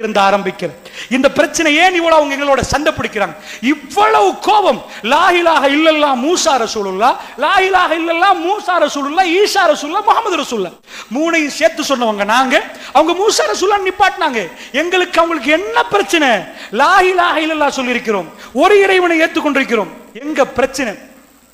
இருந்து ஆரம்பிக்கிறது. இந்த பிரச்சனை ஏன் இவ்வளவு அவங்க எங்களோட சண்டை பிடிக்கிறாங்க? இவ்வளவு கோபம். லா இலாஹ இல்லல்லாஹ் மூசா ரசூலுல்லாஹ், லா இலாஹ இல்லல்லாஹ் மூசா ரசூலுல்லாஹ், ஈசா ரசூலுல்லாஹ், முஹம்மது ரசூலுல்லாஹ் மூணையும் சேர்த்து சொன்னவங்க நாங்க. அவங்க மூசா ரசூலுல்லாஹ் நிப்பாட்டினாங்க. அவங்களுக்கு என்ன பிரச்சனை? லா இலாஹ இல்லல்லாஹ் சொல்லி இருக்கிறோம், ஒரு இறைவனை ஏற்றுக்கொண்டிருக்கிறோம். எங்க பிரச்சனை?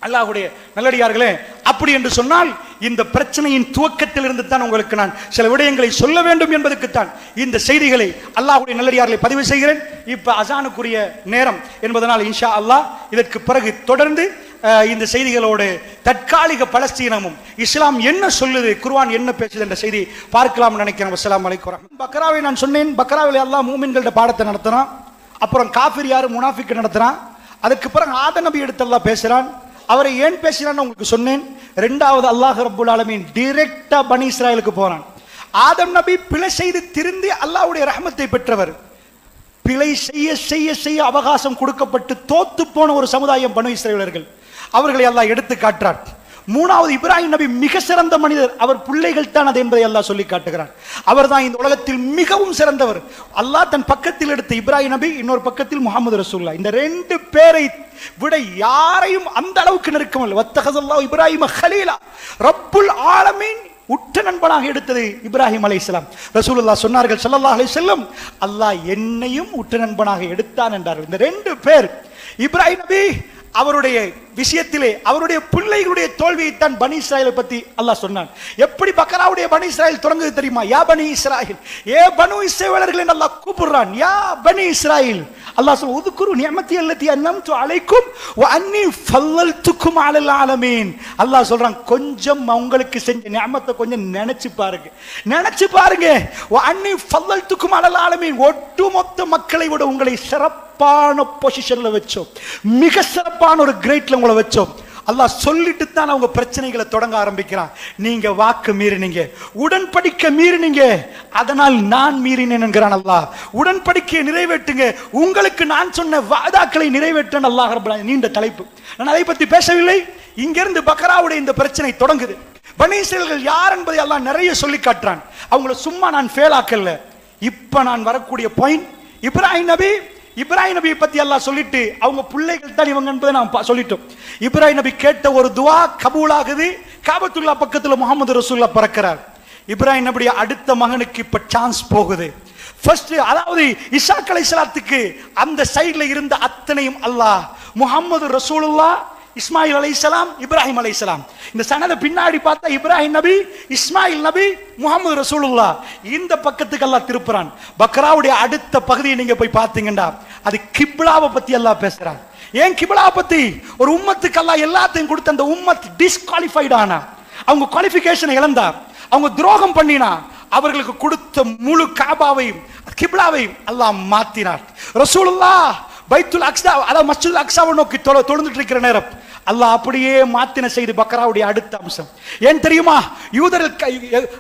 அல்லாஹ்வுடைய நல்லடியார்களே, அப்படி என்று சொன்னால் இந்த பிரச்சனையின் துவக்கத்தில் இருந்து தான் உங்களுக்கு நான் சில விடயங்களை சொல்ல வேண்டும் என்பதற்குத்தான் இந்த செய்திகளை அல்லாஹ்வுடைய நல்லடியார்களை பதிவு செய்கிறேன். இப்ப அசானுக்குரிய நேரம் என்பதனால் இன்ஷா அல்லாஹ் இதற்கு பிறகு தொடர்ந்து இந்த செய்திகளோடு தற்காலிக பலஸ்தீனமும் இஸ்லாம் என்ன சொல்லுது, குர்ஆன் என்ன பேசுது என்ற செய்தி பார்க்கலாம் நினைக்கிறேன். அஸ்ஸலாமு அலைக்கும். பக்ராவை நான் சொன்னேன், பக்ராவில் அல்லாஹ் மூமின்களோட பாடத்தை நடத்துறான். அப்புறம் காஃபிர் யாரு, முனாஃபிக் நடத்துறான். அதுக்கு பிறகு ஆதம் நபி எடுத்து அல்லாஹ் பேசுறான். அவரை ஏன் பேசினான்னு உங்களுக்கு சொன்னேன். இரண்டாவது அல்லாஹ் ரப்புல் ஆலமீன் டைரக்டா பனி இஸ்ராயலுக்கு போறான். ஆதம் நபி பிழை செய்து திருந்தி அல்லாஹ்வுடைய ரஹ்மத்தை பெற்றவர். பிழை செய்ய செய்ய செய்ய அவகாசம் கொடுக்கப்பட்டு தோத்து போன ஒரு சமுதாயம் பனி இஸ்ராயலர்கள். அவர்களை அல்லாஹ் எடுத்து காட்டுறார். மூணாவது இப்ராஹிம் நபி மிக சிறந்த மனிதர். அவர் பிள்ளைகள் தான் அது என்பதை அல்லாஹ் சொல்லி காட்டுகிறார். அவர் தான் இந்த உலகத்தில் மிகவும் சிறந்தவர். அல்லாஹ் தன் பக்கத்தில் எடுத்த இப்ராஹிம் நபி, இன்னொரு பக்கத்தில் முஹம்மது ரசூலுல்லாஹ். இந்த ரெண்டு பேரை விட யாரையும் அந்த அளவுக்கு நெருக்கமில்லை. வத்தகஸல்லாஹு இப்ராஹிம கலீலா. ரப்புல் ஆலமீன் உற்ற நண்பனாக எடுத்தது இப்ராஹிம் அலைஹிஸ்ஸலாம். ரசூலுல்லாஹ் சொன்னார்கள் ஸல்லல்லாஹு அலைஹி வஸல்லம், அல்லாஹ் என்னையும் உற்ற நண்பனாக எடுத்தான் என்றார்கள். இந்த ரெண்டு பேர் இப்ராஹிம் நபி அவருடைய விஷயத்திலே அவருடைய பிள்ளைகளுடைய தோல்வியைத்தான் பனி இஸ்ராயலை பத்தி அல்லாஹ் சொன்னான். எப்படி பக்கராவுடைய பனி இஸ்ராயல் தொடங்குது தெரியுமா? யா பனி இஸ்ராயல், ஏ பனு இஸ்ராயலர்கள் என்று அல்லாஹ் கூப்பிடுறான். யா பனி இஸ்ராயல், அல்லாஹ் சொல்ல உதுகுரு நிஅமத்தி அல்லதி அன்அம்து அலைக்கும் வ அன்னி ஃபல்லல்துக்கும் அலல் ஆலமீன். அல்லாஹ் சொல்றான், கொஞ்சம் உங்களுக்கு செஞ்ச நிஅமத்தை கொஞ்சம் நினைச்சு பாருங்க, நினைச்சு பாருங்க. வ அன்னி ஃபல்லல்துக்கும் அலல் ஆலமீன், ஒட்டுமொத்த மக்களை விட உங்களை சிறப்பான பொசிஷன்ல வச்சோம், மிக சிறப்பான ஒரு கிரேட்ல உங்களை வச்சோம். அல்லாஹ் சொல்லிட்டு தான் அவங்க பிரச்சனைகளை தொடங்க ஆரம்பிக்கிறான். நீங்க வாக்கு மீறினீங்க, உடன்படிக்கை மீறினீங்க, அதனால் நான் மீறினேன் என்கிறான் அல்லாஹ். உடன்படிக்கையை நிறைவேற்றுங்க, உங்களுக்கு நான் சொன்ன வாதாக்களை நிறைவேற்றேன் அல்லாஹ் ரப்பல் ஆலமீன். நீண்ட தலைப்பு, நான் அதை பத்தி பேசவில்லை. இங்கிருந்து பக்ராவுடைய இந்த பிரச்சனை தொடங்குது. பனி இஸ்ராயல்கள் யார் என்பதை அல்லாஹ் நிறைய சொல்லி காட்டுறான். அவங்கள சும்மா நான் ஃபெயில் ஆக்கல. இப்ப நான் வரக்கூடிய பாயிண்ட், இப்ராஹிம் நபியை பத்தி அல்லாஹ் சொல்லிட்டு அவங்க பிள்ளைகள் தான் இவங்க என்பதை நாம் சொல்லிட்டோம். இப்ராஹிம் நபி கேட்ட ஒரு துவா கபூலாகுது. காபத்துல்லா பக்கத்துல முஹம்மது ரசூலுல்லாஹ் பிறக்கிறார். இப்ராஹிம் நபியுடைய அடுத்த மகனுக்கு இப்ப சான்ஸ் போகுது. ஃபர்ஸ்ட், அதாவது இசாக் அலைஹிஸ்ஸலாத்துக்கு அந்த சைடுல இருந்த அத்தனையும் அல்லாஹ், முஹம்மது ரசூலுல்லாஹ், இஸ்மாயில் அலைஹிஸ்ஸலாம், இப்ராஹிம் அலைஹிஸ்ஸலாம். இந்த சனத பின்னாடி பார்த்தா இப்ராஹிம் நபி, இஸ்மாயில் நபி, முஹம்மது ரசூலுல்லாஹ். இந்த பக்கத்துக்கு அல்லாஹ் திருப்புறான். பக்ராவுடைய அடுத்த பகுதியை நீங்க போய் பார்த்தீங்கன்னா அது கிப்லாவை பத்தி அல்லாஹ் பேசுறான். ஏன் கிப்லா பத்தி? ஒரு உம்மத்துக்கு அல்லாஹ் எல்லாத்தையும் கொடுத்த அந்த உம்மத் டிஸ்குவாலிஃபைட் ஆனா, அவங்க குவாலிஃபிகேஷனை இழந்தார், அவங்க துரோகம் பண்ணினா, அவர்களுக்கு கொடுத்த முழு காபாவையும் கிப்லாவையும் அல்லாஹ் மாத்தினார். ரசூலுல்லாஹ் பைத்துல் அக்ஸா, அதாவது மஸ்ஜிதுல் அக்ஸாவை நோக்கி தொழுந்துட்டு இருக்கிற நேரம் அல்லாஹ் அப்படியே மாத்தின செய்து பக்ராவுடைய அடுத்த அம்சம். ஏன் தெரியுமா? யூதர்கள்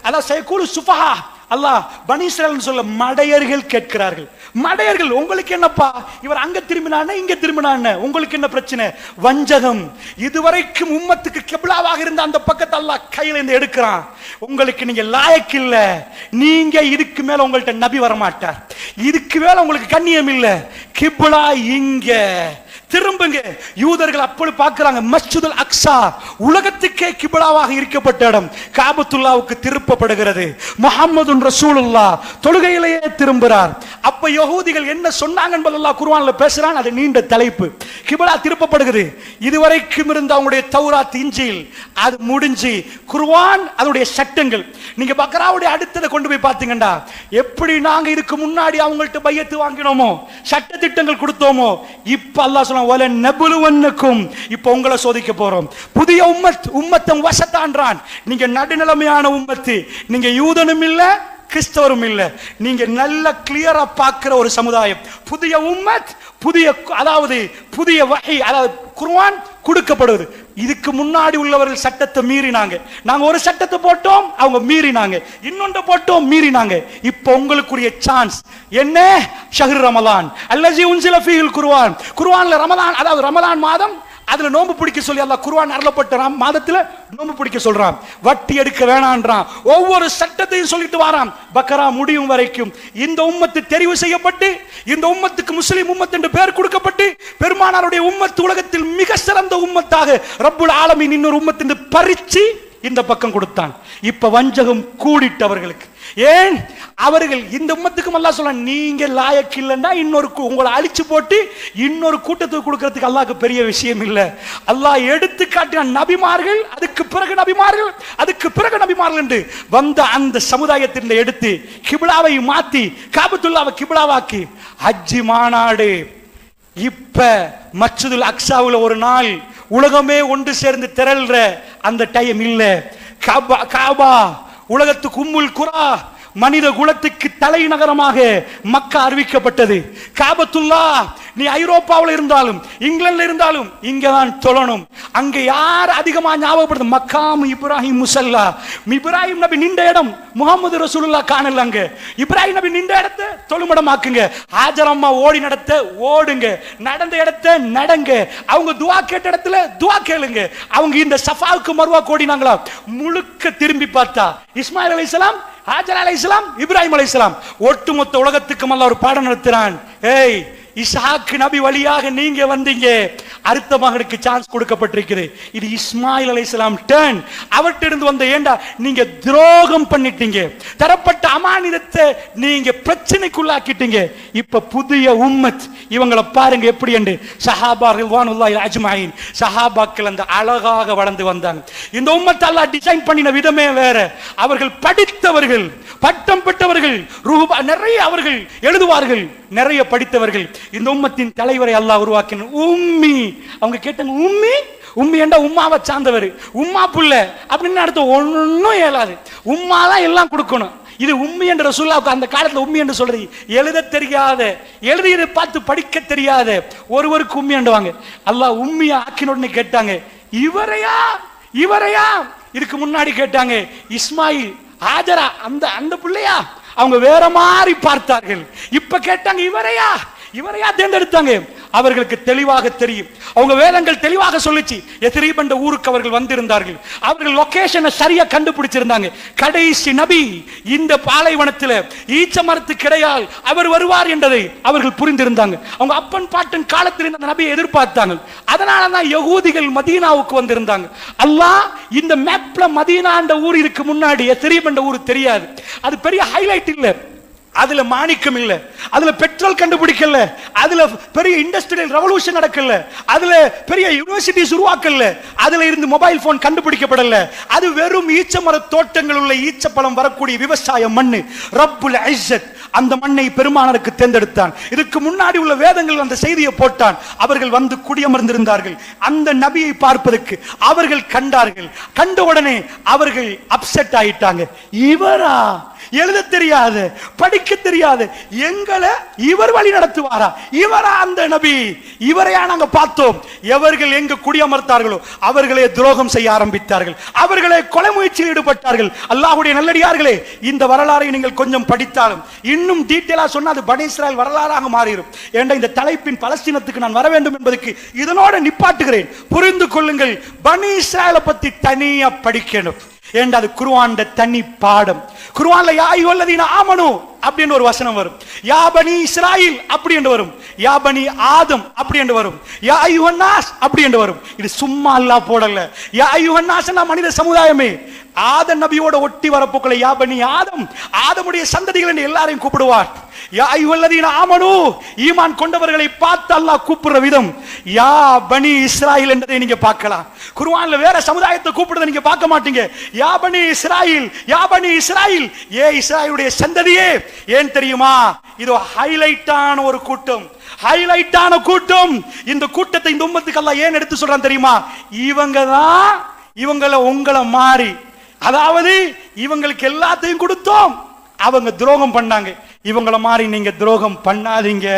அதாவது சயகூலு சுஃபஹா, அல்லாஹ் பனி இஸ்ராயல் சொல்ல மடையர்கள் கேட்கிறார்கள். மடையர்கள், உங்களுக்கு என்னப்பா, இவர் அங்க திரும்பினானே இங்க திரும்பினானே, உங்களுக்கு என்ன பிரச்சனை? வஞ்சகம். இதுவரைக்கும் உம்மத்துக்கு கிப்லாவாக இருந்த அந்த பக்கத்தை அல்லாஹ் கையில இருந்து எடுக்கிறான். உங்களுக்கு நீங்க லாயக்கு இல்ல, நீங்க இதுக்கு மேல உங்கள்ட்ட நபி வர மாட்டார், இதுக்கு மேல உங்களுக்கு கண்ணியம் இல்ல, கிப்லா இங்க திரும்புங்க. யூதர்கள் அப்படி பார்க்கிறாங்க. மஸ்ஜிதுல் அக்ஸா உலகத்துக்கே கிப்லாவாக இருக்கப்பட்ட இடம் காபத்துல்லாவுக்கு திருப்பப்படுகிறது. முஹம்மது ரசூலுல்லாஹ் தொழுகையிலேயே திரும்புகிறார். அப்ப யஹூதிகள் என்ன சொன்னாங்க என்பது அல்லாஹ் குர்ஆன்ல பேசுறான். அது நீண்ட தலைப்பு. கிப்லா திருப்பப்படுகிறது. இதுவரைக்கும் இருந்த அவங்களுடைய தௌராத், இன்ஜீல் அது முடிஞ்சு குர்ஆன் அதனுடைய சட்டங்கள். நீங்க பக்ராவுடைய அடுத்ததை கொண்டு போய் பார்த்தீங்கன்னா, எப்படி நாங்க இதுக்கு முன்னாடி அவங்கள்ட்ட பையத்து வாங்கினோமோ, சட்ட திட்டங்கள் கொடுத்தோமோ, இப்ப அல்லாஹ் சொல்றான் வல நபுலுவன்னக்கும், இப்ப உங்களை சோதிக்க போறோம். புதிய உம்மத்தம் வசத்தான்றான். நீங்க நடுநிலைமையான உம்மத்து, நீங்க யூதனும் இல்ல கிறிஸ்தவரும் இல்ல, நீங்க நல்ல கிளியரா பார்க்கிற ஒரு சமுதாயம். புதிய உம்மத், புதிய அதாவது புதிய வஹி, அதாவது குர்ஆன் கொடுக்கப்படுது. இதுக்கு முன்னாடி உள்ளவர்கள் சட்டத்தை மீறினாங்க. நாங்க ஒரு சட்டத்தை போட்டோம், அவங்க மீறினாங்க, இன்னொன்று போட்டோம், மீறினாங்க. இப்போ உங்களுக்குரிய சான்ஸ் என்ன? ஷஹ்ரு ரமலான் அல்லஸீ உன்ஸில ஃபீஹில் குர்ஆன். குர்ஆன்ல ரமலான், அதாவது ரமலான் மாதம் அதுல நோன்பு பிடிக்க சொல்லி அல்லாஹ் குர்ஆன் அருளப்பட்ட மாதத்துல நோன்பு பிடிக்க சொல்றான். வட்டி எடுக்க வேணான்றான். ஒவ்வொரு சட்டத்தையும் சொல்லிட்டு வாரான். பக்கரா முடியும் வரைக்கும் இந்த உம்மத்து தெரிவு செய்யப்பட்டு, இந்த உம்மத்துக்கு முஸ்லிம் உம்மத் என்று பெயர் கொடுக்கப்பட்டு, பெருமானாருடைய உம்மத்து உலகத்தில் மிக சிறந்த உம்மத்தாக ரப்புல் ஆலமீன் இன்னொரு உம்மத் என்று பறிச்சு இந்த பக்கம் கொடுத்தான். இப்ப வஞ்சகம் கூடிட்டவர்களுக்கு. ஏன் அவர்கள் இந்த உம்மத்துக்கு அல்லாஹ் சொல்றான், நீங்க லாயக்கு இல்லைன்னா இன்னொரு உங்களை அழிச்சு போட்டு இன்னொரு கூட்டத்துக்கு கொடுக்கிறதுக்கு அல்லாஹ்க்கு பெரிய விஷயம் இல்லை. அல்லாஹ் எடுத்து காட்டின நபிமார்கள், அதுக்கு பிறகு நபிமார்கள், அதுக்கு பிறகு நபிமார்கள் என்று வந்த அந்த சமுதாயத்தின் எடுத்து கிபிலாவை மாத்தி காபத்துல்லாவை கிபிலாவாக்கி ஹஜ்ஜி மாநாடு. இப்ப மஸ்ஜிதுல் அக்ஸாவுல ஒரு நாள் உலகமே ஒன்று சேர்ந்து திரள்ற அந்த டைம் இல்ல. காபா உலகத்துக்கு உம்முல் குரா, மனித குலத்துக்கு தலைநகரமாக மக்கா அறிவிக்கப்பட்டது. காபத்துல்லா நீ ஐரோப்பாவில் இருந்தாலும் இங்கிலாந்துல இருந்தாலும் இங்கதான் தொழணும். அங்க யார் அதிகமா ஞாபகப்படுது? மக்காம் இப்ராஹிம் முசல்லா. இப்ராஹிம் நபி நின்ற இடம் முகமது ரசூலுல்லாஹ் காணல. அங்க இப்ராஹிம் நபி நின்ற இடத்தை தொழுமிடமாக்குங்க. ஹாஜர் அம்மா ஓடி நடத்த ஓடுங்க, நடந்த இடத்தை நடங்க, அவங்க துவா கேட்ட இடத்துல துவா கேளுங்க. அவங்க இந்த சஃபாவுக்கு மர்வா கோடினாங்களா, முழுக்க திரும்பி பார்த்தா இஸ்மாயில் அலைஹிஸ்ஸலாம், ஹாஜர் அலைஹிஸ்ஸலாம், இப்ராஹிம் அலைஹிஸ்ஸலாம். ஒட்டுமொத்த உலகத்துக்கு அல்ல ஒரு பாடம் நடத்துறான். ஏய், இஸ்ஹாக் நபி வழியாக நீங்க வந்தீங்க, அடுத்த மகனுக்கு சான்ஸ் கொடுக்கப்பட்டிருக்கிறது. இது இஸ்மாயில் அலைஹிஸ்ஸலாம் டர்ன். அவர்கிட்ட இருந்து வந்த ஏண்டா நீங்க துரோகம் பண்ணிட்டீங்க, தரப்பட்ட அமானிதத்தை நீங்க பிரச்சனைக்குள்ளாக்கிட்டீங்க. இப்ப புதிய உம்மத் இவங்களை பாருங்க எப்படி என்று. சஹாபா ரிضவானுல்லாஹி அஜ்மஈன், சஹாபாக்கள் அந்த அழகாக வளர்ந்து வந்தாங்க. இந்த உம்மத் அல்லாஹ் டிசைன் பண்ணின விதமே வேற. அவர்கள் படித்தவர்கள், பட்டம் பெற்றவர்கள், நிறைய அவர்கள் எழுதுவார்கள், நிறைய படித்தவர்கள். இந்த உம்மத்தின் தலைவரை அல்லாஹ் உருவாக்கினார். உம்மி. அவங்க கேட்டாங்க, உம்மி உம்மி என்றா உம்மாவை சார்ந்தவர், உம்மா புள்ள அப்படின்னு அடுத்து ஒன்னும் இயலாது, உம்மா தான் எல்லாம் கொடுக்கணும். இது உம்மி என்ற ரசூலுல்லாஹ் அந்த காலத்துல உம்மி என்று சொல்றது எழுத தெரியாத, எழுதியதை பார்த்து படிக்க தெரியாத ஒருவருக்கு உம்மி என்றுவாங்க. அல்லாஹ் உம்மியா ஆக்கின உடனே கேட்டாங்க, இவரையா இவரையா? இதுக்கு முன்னாடி கேட்டாங்க இஸ்மாயில், ஹாஜரா, அந்த அந்த பிள்ளையா? அவங்க வேற மாதிரி பார்த்தார்கள். இப்ப கேட்டாங்க இவரையா இவரையா தேர்ந்தெடுத்தாங்க. அவர்களுக்கு தெளிவாக தெரியும், அவங்க வேதங்கள் தெளிவாக சொல்லிச்சு. எத்ரீப் என்ற ஊருக்கு அவர்கள் வந்திருந்தார்கள். அவர்கள் லொகேஷனை சரியா கண்டுபிடிச்சிருந்தாங்க. கடைசி நபி இந்த பாலைவனத்தில் ஈச்ச மரத்து கிடையால் அவர் வருவார் என்பதை அவர்கள் புரிந்திருந்தாங்க. அவங்க அப்பன் பாட்டன் காலத்தில் இந்த நபியை எதிர்பார்த்தாங்க. அதனாலதான் யகூதிகள் மதீனாவுக்கு வந்திருந்தாங்க. அல்லாஹ் இந்த மேப்ல மதீனா என்ற ஊர் இருக்கு, முன்னாடி எத்ரீப் என்ற ஊர் தெரியாது. அது பெரிய ஹைலைட் இல்ல, அதுல மாணிக்கம் இல்ல, அதுல பெட்ரோல் கண்டுபிடிக்கல, அதுல பெரிய இண்டஸ்ட்ரியல் ரெவல்யூஷன் நடக்கல, அதுல பெரிய யூனிவர்சிட்டிஸ் உருவாக்கல, அதுல இருந்து மொபைல் போன் கண்டுபிடிக்கப்படல. அது வெறும் ஈச்சமர தோட்டங்கள் உள்ள ஈச்சப்பழம் வரக்கூடிய விவசாய மண்ணு. ரப்புல் இஸ்ஸத் அந்த மண்ணை பெருமானாருக்கு தேர்ந்தெடுத்தான். இதுக்கு முன்னாடி உள்ள வேதங்கள் அந்த செய்தியை போட்டான். அவர்கள் வந்து குடியமர்ந்திருந்தார்கள். அந்த நபியை பார்ப்பதற்கு அவர்கள் கண்டார்கள். கண்ட உடனே அவர்கள் அப்செட் ஆயிட்டாங்க. இவரா? எழுத தெரியாது, படிக்க தெரியாது, எங்களை இவர் வழி நடத்துவாரா? இவரா அந்த நபி? இவரையா நாங்க பார்த்தோம்? எவர்கள் எங்க குடியமர்த்தார்களோ அவர்களே துரோகம் செய்ய ஆரம்பித்தார்கள், அவர்களே கொலை முயற்சியில் ஈடுபட்டார்கள். அல்லாஹ்வுடைய நல்லடியார்களே, இந்த வரலாறை நீங்கள் கொஞ்சம் படித்தாலும் இன்னும் டீட்டெயிலா சொன்னா அது பனி இஸ்ராயல் வரலாறாக மாறிடும். ஏண்டா இந்த தலைப்பின் பலஸ்தீனத்துக்கு நான் வர வேண்டும் என்பதற்கு இதனோட நிப்பாட்டுகிறேன். புரிந்து கொள்ளுங்கள், பனி இஸ்ராயலை பத்தி தனியா படிக்கணும். ஏண்டா அது குர்ஆன்ல தனி பாடம். குர்ஆன்ல யா அய்யுஹல்லதீன ஆமனு அப்படின்னு ஒரு வசனம் வரும், யா பனி இஸ்ராயில் அப்படி என்று வரும், யா பனி ஆதம் அப்படி என்று வரும், யா அய்யுஹன்னாஸ் அப்படி என்று வரும். இது சும்மா அல்லாஹ் போடல. யா அய்யுஹன்னாஸ் மனித சமுதாயமே. ஆதம் நபியோட ஒட்டி வரப்போக்கல யா பனி ஆதம், ஆதமுடைய சந்ததிகள் என்று எல்லாரையும் கூப்பிடுவார். யா அய்யுஹல்லதீன ஆமனு, ஈமான் கொண்டவர்களை பார்த்து அல்லாஹ் கூப்பிடுற விதம் யா பனி இஸ்ராயில் என்றதை நீங்க பார்க்கலாம். குர்ஆன்ல வேற சமுதாயத்தை கூப்பிடுறதை நீங்க பார்க்க மாட்டீங்க. யா பனி இஸ்ராயில், யா பனி இஸ்ராயில், ஏ இஸ்ராயலுடைய சந்ததியே. ஏன் தெரியுமா? இது ஹைலைட்டான ஒரு கூட்டம், ஹைலைட்டான கூட்டம். இந்த கூட்டத்தை இந்த உம்மத்துக்கு அல்லாஹ் ஏன் எடுத்து சொல்றான் தெரியுமா? இவங்க தான் இவங்களை உங்களை மாறி, அதாவது இவங்களுக்கு எல்லாத்தையும் கொடுத்தோம், அவங்க துரோகம் பண்ணாங்க. இவங்கள மாதிரி நீங்க துரோகம் பண்ணாதீங்க,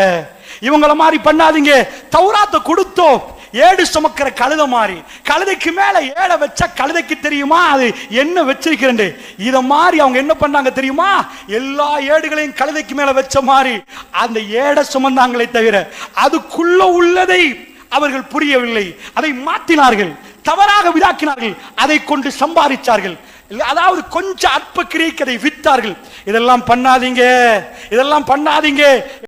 இவங்கள மாதிரி பண்ணாதீங்க. தௌராத்தை கொடுத்தோம், ஏடு சுமக்கிற கழுத மாதிரி, கழுதைக்கு மேல ஏட வச்சா கழுதைக்கு தெரியுமா அது என்ன வச்சிருக்கிறேன். இத மாதிரி அவங்க என்ன பண்ணாங்க தெரியுமா? எல்லா ஏடுகளையும் கழுதைக்கு மேல வச்ச மாதிரி அந்த ஏட சுமந்தாங்களே தவிர அதுக்குள்ள உள்ளதை அவர்கள் புரியவில்லை, அதை மாற்றினார்கள், தவறாக விதாக்கினார்கள், அதை கொண்டு சம்பாதிச்சார்கள். அதாவது கொஞ்சம் அற்ப கிரியைக்கு அதை வித்தார்கள். இதெல்லாம் பண்ணாதீங்க, இதெல்லாம் பண்ணாதீங்க.